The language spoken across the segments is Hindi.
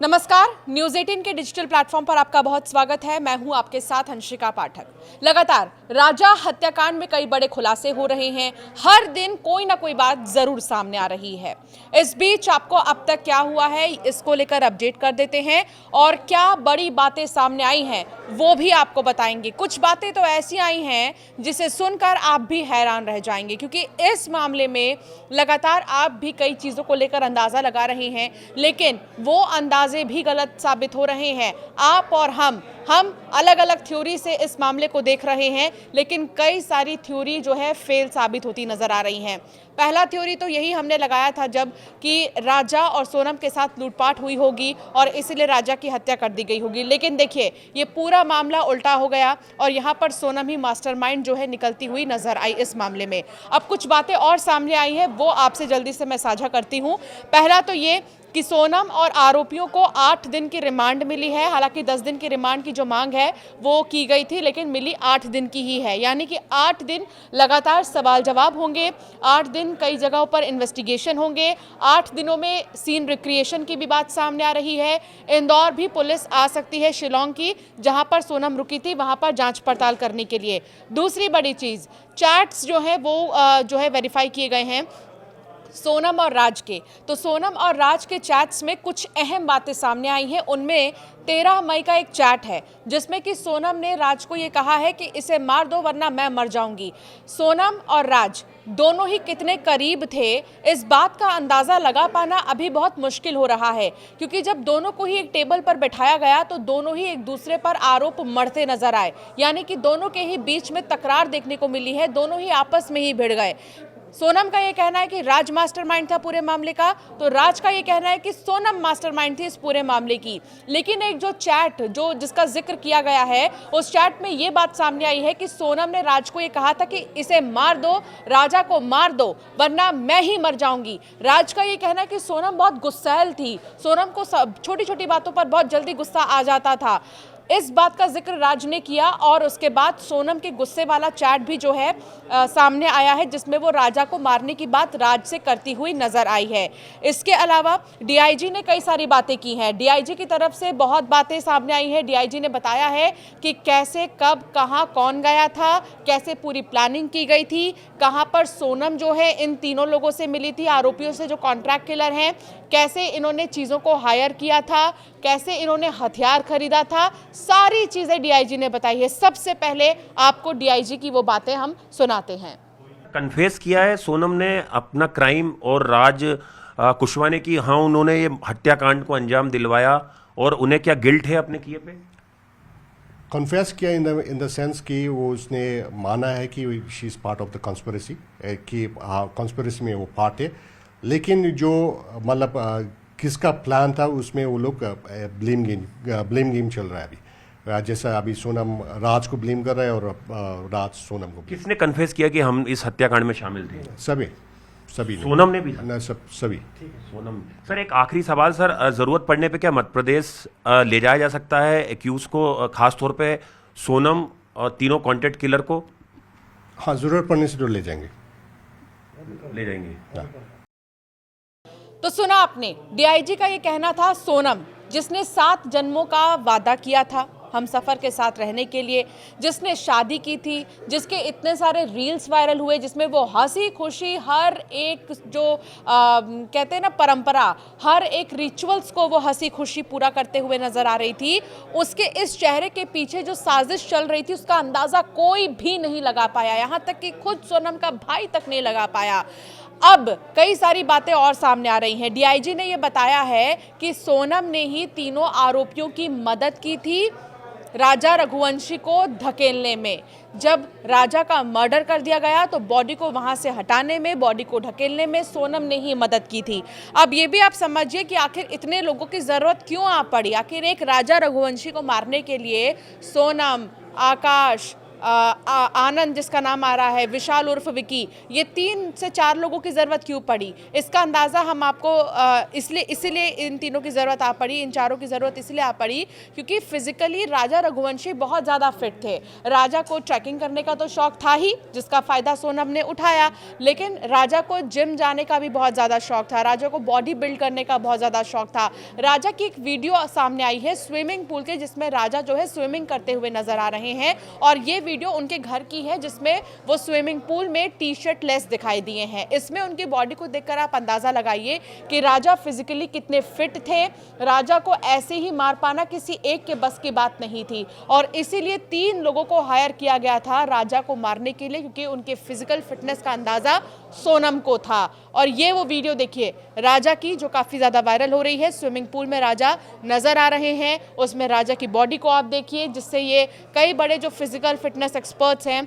नमस्कार, न्यूज़ 18 के डिजिटल प्लेटफॉर्म पर आपका बहुत स्वागत है। मैं हूं आपके साथ हंसिका पाठक। लगातार राजा हत्याकांड में कई बड़े खुलासे हो रहे हैं। हर दिन कोई ना कोई बात जरूर सामने आ रही है। इस बीच आपको अब तक क्या हुआ है इसको लेकर अपडेट कर देते हैं और क्या बड़ी बातें सामने आई हैं वो भी आपको बताएंगे। कुछ बातें तो ऐसी आई हैं जिसे सुनकर आप भी हैरान रह जाएंगे, क्योंकि इस मामले में लगातार आप भी कई चीज़ों को लेकर अंदाज़ा लगा रहे हैं, लेकिन वो अंदाजे भी गलत साबित हो रहे हैं। आप और हम अलग अलग थ्योरी से इस मामले को देख रहे हैं, लेकिन कई सारी थ्योरी जो है फेल साबित होती नजर आ रही हैं। पहला थ्योरी तो यही हमने लगाया था जब कि राजा और सोनम के साथ लूटपाट हुई होगी और इसलिए राजा की हत्या कर दी गई होगी, लेकिन देखिए ये पूरा मामला उल्टा हो गया और यहाँ पर सोनम ही मास्टरमाइंड जो है निकलती हुई नजर आई इस मामले में। अब कुछ बातें और सामने आई है, वो आपसे जल्दी से मैं साझा करती हूँ। पहला तो ये कि सोनम और आरोपियों को 8 दिन की रिमांड मिली है। हालांकि 10 दिन की रिमांड की जो मांग है वो की गई थी, लेकिन मिली 8 दिन की ही है। यानी कि 8 दिन लगातार सवाल जवाब होंगे, 8 दिन कई जगहों पर इन्वेस्टिगेशन होंगे, 8 दिनों में सीन रिक्रिएशन की भी बात सामने आ रही है। इंदौर भी पुलिस आ सकती है, शिलोंग की, जहां पर सोनम रुकी थी वहां पर जांच पड़ताल करने के लिए। दूसरी बड़ी चीज़, चैट्स जो है वो जो है वेरीफाई किए गए हैं सोनम और राज के। तो सोनम और राज के चैट्स में कुछ अहम बातें सामने आई हैं। उनमें 13 मई का एक चैट है जिसमें कि सोनम ने राज को ये कहा है कि इसे मार दो वरना मैं मर जाऊंगी। सोनम और राज दोनों ही कितने करीब थे इस बात का अंदाज़ा लगा पाना अभी बहुत मुश्किल हो रहा है, क्योंकि जब दोनों को ही एक टेबल पर बैठाया गया तो दोनों ही एक दूसरे पर आरोप मढ़ते नजर आए। यानी कि दोनों के ही बीच में तकरार देखने को मिली है, दोनों ही आपस में ही भिड़ गए। सोनम का ये कहना है कि राज मास्टरमाइंड था पूरे मामले का, तो राज का ये कहना है कि सोनम मास्टरमाइंड थी इस पूरे मामले की। लेकिन एक जो चैट जो जिसका जिक्र किया गया है उस चैट में ये बात सामने आई है कि सोनम ने राज को ये कहा था कि इसे मार दो, राजा को मार दो वरना मैं ही मर जाऊंगी। राज का ये कहना है कि सोनम बहुत गुस्सैल थी, सोनम को छोटी छोटी बातों पर बहुत जल्दी गुस्सा आ जाता था। इस बात का जिक्र राज ने किया और उसके बाद सोनम के गुस्से वाला चैट भी जो है सामने आया है, जिसमें वो राजा को मारने की बात राज से करती हुई नजर आई है। इसके अलावा डीआईजी ने कई सारी बातें की हैं। डीआईजी की तरफ से बहुत बातें सामने आई हैं। डीआईजी ने बताया है कि कैसे, कब, कहां, कौन गया था, कैसे पूरी प्लानिंग की गई थी, कहां पर सोनम जो है इन तीनों लोगों से मिली थी, आरोपियों से जो कॉन्ट्रैक्ट किलर हैं, कैसे इन्होंने चीज़ों को हायर किया था, कैसे इन्होंने हथियार खरीदा था, सारी चीज़ें डीआईजी ने बताई है। सबसे पहले आपको डीआईजी की वो बातें हम सुनाते हैं। कन्फेस किया है सोनम ने अपना क्राइम और राज कुशवाहा ने कि हाँ उन्होंने ये हत्याकांड को अंजाम दिलवाया, और उन्हें क्या गिल्ट है अपने किए पे? कन्फेस किया इन द सेंस कि वो उसने माना है कि she is part of the conspiracy, कि कॉन्स्पिरेसी में वो पार्ट है। लेकिन जो मतलब किसका प्लान था उसमें वो लोग ब्लेम गेम चल रहा है अभी। जैसा अभी सोनम राज को ब्लेम कर रहा है और राज सोनम को। किसने कन्फेस किया कि हम इस हत्याकांड में शामिल थे? सभी सोनम ने भी? सभी। सोनम। सर एक आखिरी सवाल सर, जरूरत पड़ने पे क्या मध्य प्रदेश ले जाया जा सकता है एक्यूज को, खास तौर पे सोनम और तीनों कॉन्टेक्ट किलर को? हाँ, जरूरत पड़ने से तो ले जाएंगे। हाँ। तो सुना आपने, डीआईजी का ये कहना था। सोनम जिसने 7 जन्मों का वादा किया था हम सफ़र के साथ रहने के लिए, जिसने शादी की थी, जिसके इतने सारे रील्स वायरल हुए जिसमें वो हंसी खुशी हर एक जो कहते हैं ना परंपरा, हर एक रिचुअल्स को वो हंसी खुशी पूरा करते हुए नजर आ रही थी, उसके इस चेहरे के पीछे जो साजिश चल रही थी उसका अंदाज़ा कोई भी नहीं लगा पाया, यहाँ तक कि खुद सोनम का भाई तक नहीं लगा पाया। अब कई सारी बातें और सामने आ रही हैं। डीआईजी ने ये बताया है कि सोनम ने ही तीनों आरोपियों की मदद की थी राजा रघुवंशी को धकेलने में। जब राजा का मर्डर कर दिया गया तो बॉडी को वहां से हटाने में, बॉडी को ढकेलने में सोनम ने ही मदद की थी। अब ये भी आप समझिए कि आखिर इतने लोगों की ज़रूरत क्यों आ पड़ी। आखिर एक राजा रघुवंशी को मारने के लिए सोनम, आकाश, आनंद जिसका नाम आ रहा है, विशाल उर्फ विकी, ये 3 से 4 लोगों की ज़रूरत क्यों पड़ी? इसका अंदाज़ा हम आपको इसीलिए इन तीनों की ज़रूरत आ पड़ी, इन चारों की ज़रूरत इसलिए आ पड़ी क्योंकि फिजिकली राजा रघुवंशी बहुत ज़्यादा फिट थे। राजा को ट्रैकिंग करने का तो शौक था ही, जिसका फ़ायदा सोनम ने उठाया, लेकिन राजा को जिम जाने का भी बहुत ज़्यादा शौक था, राजा को बॉडी बिल्ड करने का बहुत ज़्यादा शौक था। राजा की एक वीडियो सामने आई है स्विमिंग पूल के, जिसमें राजा जो है स्विमिंग करते हुए नजर आ रहे हैं और ये वीडियो उनके घर की है जिसमें वो स्विमिंग पूल में टी शर्ट लेस दिखाई दिए हैं। इसमें उनकी बॉडी को देखकर आप अंदाजा लगाइए कि राजा फिजिकली कितने फिट थे। राजा को ऐसे ही मार पाना किसी एक के बस की बात नहीं थी और इसीलिए 3 लोगों को हायर किया गया था राजा को मारने के लिए, क्योंकि उनके फिजिकल फिटनेस का अंदाजा सोनम को था। और ये वो वीडियो देखिए राजा की जो काफी ज्यादा वायरल हो रही है, स्विमिंग पूल में राजा नजर आ रहे हैं, उसमें राजा की बॉडी को आप देखिए, जिससे ये कई बड़े जो फिजिकल फिटनेस एक्सपर्ट्स हैं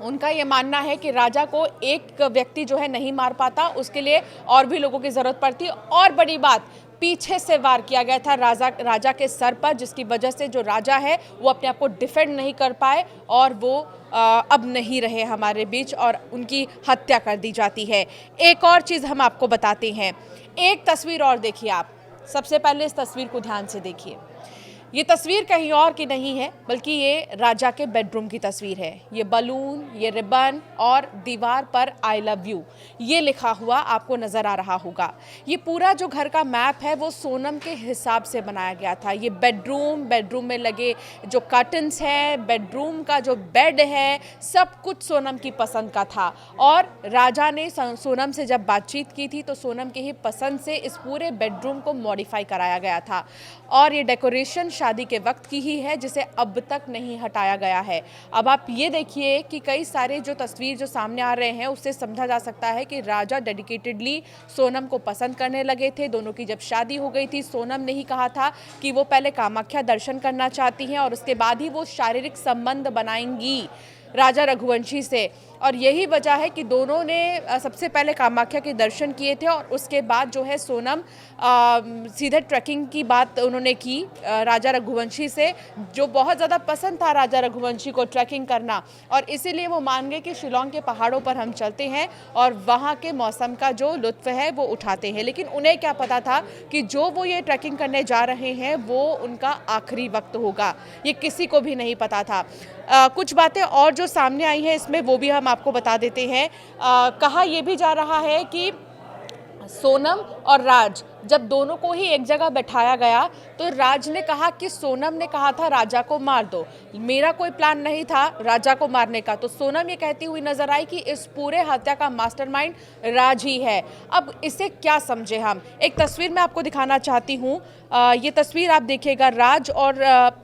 उनका ये मानना है कि राजा को एक व्यक्ति जो है नहीं मार पाता, उसके लिए और भी लोगों की जरूरत पड़ती। और बड़ी बात, पीछे से वार किया गया था राजा के सर पर, जिसकी वजह से जो राजा है वो अपने आप को डिफेंड नहीं कर पाए और वो अब नहीं रहे हमारे बीच और उनकी हत्या कर दी जाती है। एक और चीज़ हम आपको बताते हैं, एक तस्वीर और देखिए आप। सबसे पहले इस तस्वीर को ध्यान से देखिए। ये तस्वीर कहीं और की नहीं है बल्कि ये राजा के बेडरूम की तस्वीर है। ये बलून, ये रिबन और दीवार पर आई लव यू ये लिखा हुआ आपको नज़र आ रहा होगा। ये पूरा जो घर का मैप है वो सोनम के हिसाब से बनाया गया था। ये बेडरूम में लगे जो कर्टन्स हैं, बेडरूम का जो बेड है, सब कुछ सोनम की पसंद का था। और राजा ने सोनम से जब बातचीत की थी तो सोनम के ही पसंद से इस पूरे बेडरूम को मॉडिफाई कराया गया था और ये डेकोरेशन शादी के वक्त की ही है, जिसे अब तक नहीं हटाया गया है। अब आप ये देखिए कि कई सारे जो तस्वीर जो सामने आ रहे हैं उससे समझा जा सकता है कि राजा डेडिकेटेडली सोनम को पसंद करने लगे थे। दोनों की जब शादी हो गई थी, सोनम ने ही कहा था कि वो पहले कामाख्या दर्शन करना चाहती हैं और उसके बाद ही वो शारीरिक संबंध बनाएंगी राजा रघुवंशी से। और यही वजह है कि दोनों ने सबसे पहले कामाख्या के दर्शन किए थे और उसके बाद जो है सोनम सीधे ट्रैकिंग की बात उन्होंने की राजा रघुवंशी से, जो बहुत ज़्यादा पसंद था राजा रघुवंशी को ट्रैकिंग करना। और इसीलिए वो मान गए कि शिलोंग के पहाड़ों पर हम चलते हैं और वहाँ के मौसम का जो लुत्फ़ है वो उठाते हैं। लेकिन उन्हें क्या पता था कि जो वो ये ट्रैकिंग करने जा रहे हैं वो उनका आखिरी वक्त होगा, ये किसी को भी नहीं पता था। कुछ बातें और जो सामने आई हैं इसमें वो भी हम आपको बता देते हैं। कहा यह भी जा रहा है कि सोनम और राज जब दोनों को ही एक जगह बैठाया गया तो राज ने कहा कि सोनम ने कहा था राजा को मार दो, मेरा कोई प्लान नहीं था राजा को मारने का। तो सोनम ये कहती हुई नजर आई कि इस पूरे हत्या का मास्टरमाइंड राज ही है। अब इसे क्या समझे हम, एक तस्वीर मैं आपको दिखाना चाहती हूँ। ये तस्वीर आप देखिएगा, राज और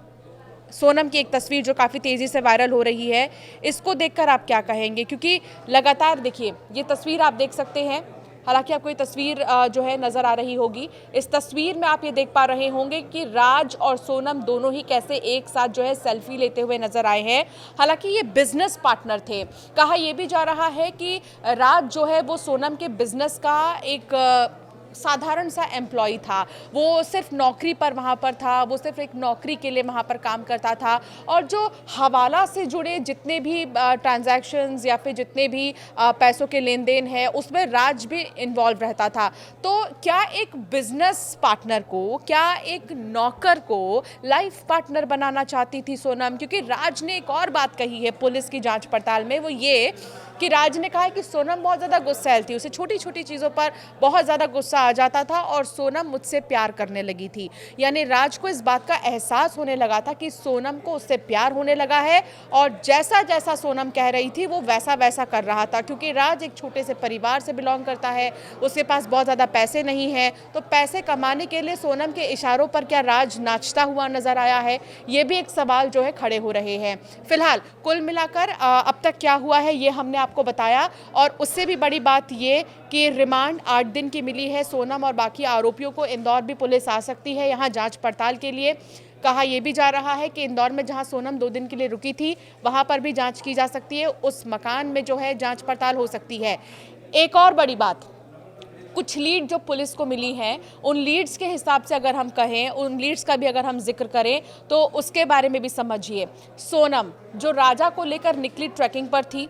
सोनम की एक तस्वीर जो काफ़ी तेज़ी से वायरल हो रही है, इसको देखकर आप क्या कहेंगे? क्योंकि लगातार देखिए ये तस्वीर आप देख सकते हैं, हालांकि आपको ये तस्वीर जो है नज़र आ रही होगी। इस तस्वीर में आप ये देख पा रहे होंगे कि राज और सोनम दोनों ही कैसे एक साथ जो है सेल्फी लेते हुए नज़र आए हैं। हालांकि ये बिजनेस पार्टनर थे। कहा यह भी जा रहा है कि राज जो है वो सोनम के बिजनेस का एक साधारण सा एम्प्लॉय था, वो सिर्फ नौकरी पर वहाँ पर था, वो सिर्फ एक नौकरी के लिए वहाँ पर काम करता था। और जो हवाला से जुड़े जितने भी ट्रांजैक्शंस या फिर जितने भी पैसों के लेन देन है उसमें राज भी इन्वॉल्व रहता था। तो क्या एक बिजनेस पार्टनर को, क्या एक नौकर को लाइफ पार्टनर बनाना चाहती थी सोनम? क्योंकि राज ने एक और बात कही है पुलिस की जांच पड़ताल में, वो ये कि राज ने कहा है कि सोनम बहुत ज़्यादा गुस्सैल थी, उसे छोटी छोटी चीज़ों पर बहुत ज़्यादा गुस्सा आ जाता था और सोनम मुझसे प्यार करने लगी थी। यानी राज को इस बात का एहसास होने लगा था कि सोनम को उससे प्यार होने लगा है और जैसा जैसा सोनम कह रही थी वो वैसा वैसा कर रहा था। क्योंकि राज एक छोटे से परिवार से बिलोंग करता है, उसके पास बहुत ज़्यादा पैसे नहीं हैं, तो पैसे कमाने के लिए सोनम के इशारों पर क्या राज नाचता हुआ नजर आया है? ये भी एक सवाल जो है खड़े हो रहे हैं। फिलहाल कुल मिलाकर अब तक क्या हुआ है ये हमने आपको बताया। और उससे भी बड़ी बात ये कि रिमांड 8 दिन की मिली है सोनम और बाकी आरोपियों को। इंदौर भी पुलिस आ सकती है यहाँ जांच पड़ताल के लिए। कहा यह भी जा रहा है कि इंदौर में जहां सोनम 2 दिन के लिए रुकी थी वहां पर भी जांच की जा सकती है, उस मकान में जो है जांच पड़ताल हो सकती है। एक और बड़ी बात, कुछ लीड जो पुलिस को मिली हैं, उन लीड्स के हिसाब से अगर हम कहें, उन लीड्स का भी अगर हम जिक्र करें तो उसके बारे में भी समझिए। सोनम जो राजा को लेकर निकली ट्रैकिंग पर थी,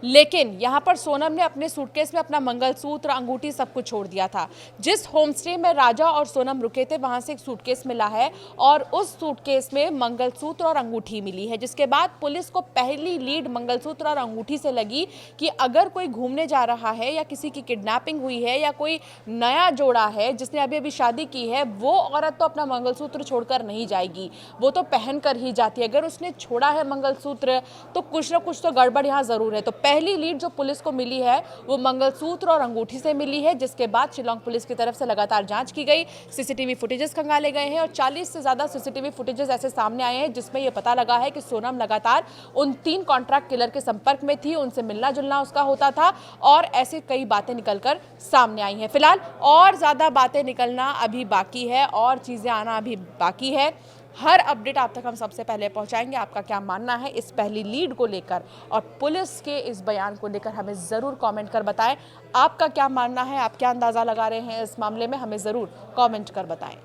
लेकिन यहाँ पर सोनम ने अपने सूटकेस में अपना मंगलसूत्र, अंगूठी सब कुछ छोड़ दिया था। जिस होमस्टे में राजा और सोनम रुके थे वहाँ से एक सूटकेस मिला है और उस सूटकेस में मंगलसूत्र और अंगूठी मिली है, जिसके बाद पुलिस को पहली लीड मंगलसूत्र और अंगूठी से लगी कि अगर कोई घूमने जा रहा है या किसी की किडनैपिंग हुई है या कोई नया जोड़ा है जिसने अभी अभी शादी की है, वो औरत तो अपना मंगलसूत्र छोड़कर नहीं जाएगी, वो तो पहन कर ही जाती है। अगर उसने छोड़ा है मंगलसूत्र तो कुछ ना कुछ तो गड़बड़ यहाँ ज़रूर है। तो पहली लीड जो पुलिस को मिली है वो मंगलसूत्र और अंगूठी से मिली है, जिसके बाद शिलांग पुलिस की तरफ से लगातार जांच की गई, सीसीटीवी फुटेजेस खंगाले गए हैं और 40 से ज़्यादा सीसीटीवी फुटेजेस ऐसे सामने आए हैं जिसमें यह पता लगा है कि सोनम लगातार उन 3 कॉन्ट्रैक्ट किलर के संपर्क में थी, उनसे मिलना जुलना उसका होता था और ऐसे कई बातें निकलकर सामने आई हैं। फिलहाल और ज़्यादा बातें निकलना अभी बाकी है और चीज़ें आना अभी बाकी है। हर अपडेट आप तक हम सबसे पहले पहुंचाएंगे। आपका क्या मानना है इस पहली लीड को लेकर और पुलिस के इस बयान को लेकर हमें ज़रूर कमेंट कर बताएं। आपका क्या मानना है, आप क्या अंदाज़ा लगा रहे हैं इस मामले में, हमें ज़रूर कमेंट कर बताएं।